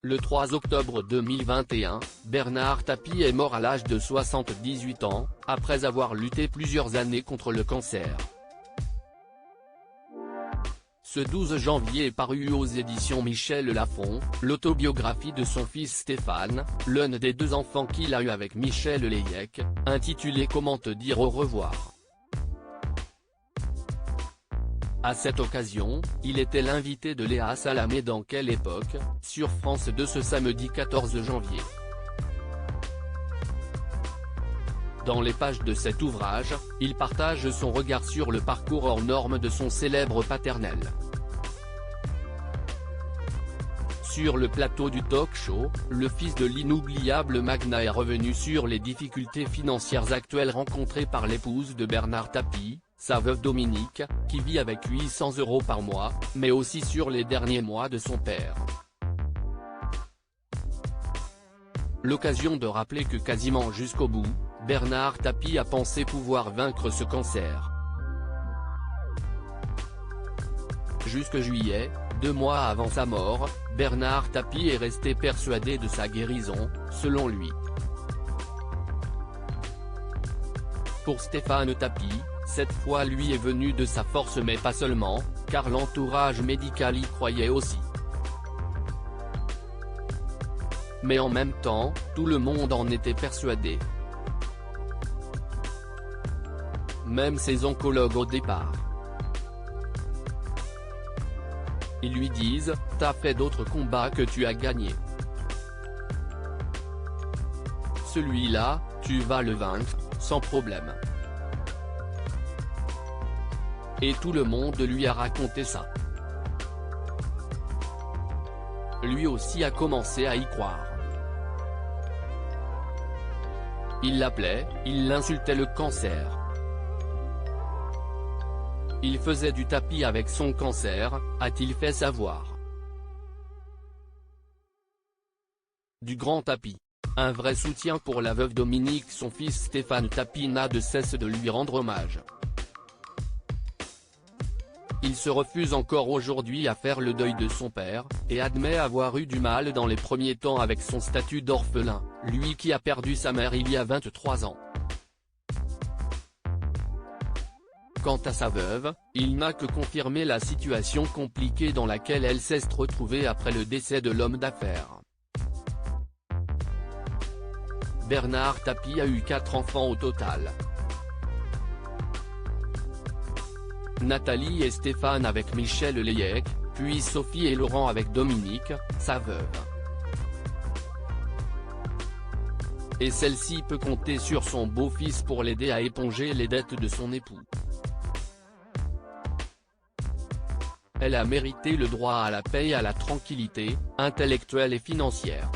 Le 3 octobre 2021, Bernard Tapie est mort à l'âge de 78 ans, après avoir lutté plusieurs années contre le cancer. Ce 12 janvier est paru aux éditions Michel Lafon, l'autobiographie de son fils Stéphane, l'un des deux enfants qu'il a eu avec Michel Layec, intitulée Comment te dire au revoir. À cette occasion, il était l'invité de Léa Salamé dans Quelle époque, sur France 2 ce samedi 14 janvier. Dans les pages de cet ouvrage, il partage son regard sur le parcours hors norme de son célèbre paternel. Sur le plateau du talk-show, le fils de l'inoubliable magnat est revenu sur les difficultés financières actuelles rencontrées par l'épouse de Bernard Tapie, sa veuve Dominique, qui vit avec 800 € par mois, mais aussi sur les derniers mois de son père. L'occasion de rappeler que quasiment jusqu'au bout, Bernard Tapie a pensé pouvoir vaincre ce cancer. Jusque juillet, 2 mois avant sa mort, Bernard Tapie est resté persuadé de sa guérison, selon lui. Pour Stéphane Tapie, cette foi lui est venue de sa force mais pas seulement, car l'entourage médical y croyait aussi. Mais en même temps, tout le monde en était persuadé. Même ses oncologues au départ. Ils lui disent, t'as fait d'autres combats que tu as gagnés. Celui-là, tu vas le vaincre, sans problème. Et tout le monde lui a raconté ça. Lui aussi a commencé à y croire. Il l'appelait, il l'insultait le cancer. Il faisait du tapis avec son cancer, a-t-il fait savoir. Du grand Tapie. Un vrai soutien pour la veuve Dominique. Son fils Stéphane Tapie n'a de cesse de lui rendre hommage. Il se refuse encore aujourd'hui à faire le deuil de son père, et admet avoir eu du mal dans les premiers temps avec son statut d'orphelin, lui qui a perdu sa mère il y a 23 ans. Quant à sa veuve, il n'a que confirmé la situation compliquée dans laquelle elle s'est retrouvée après le décès de l'homme d'affaires. Bernard Tapie a eu 4 enfants au total. Nathalie et Stéphane avec Michel Layec, puis Sophie et Laurent avec Dominique, sa veuve. Et celle-ci peut compter sur son beau-fils pour l'aider à éponger les dettes de son époux. Elle a mérité le droit à la paix et à la tranquillité, intellectuelle et financière.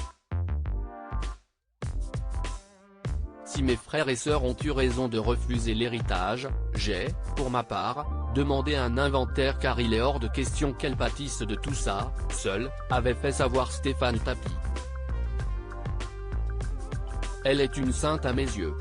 Si mes frères et sœurs ont eu raison de refuser l'héritage, j'ai, pour ma part, demandé un inventaire car il est hors de question qu'elles pâtissent de tout ça, seule, avait fait savoir Stéphane Tapie. Elle est une sainte à mes yeux.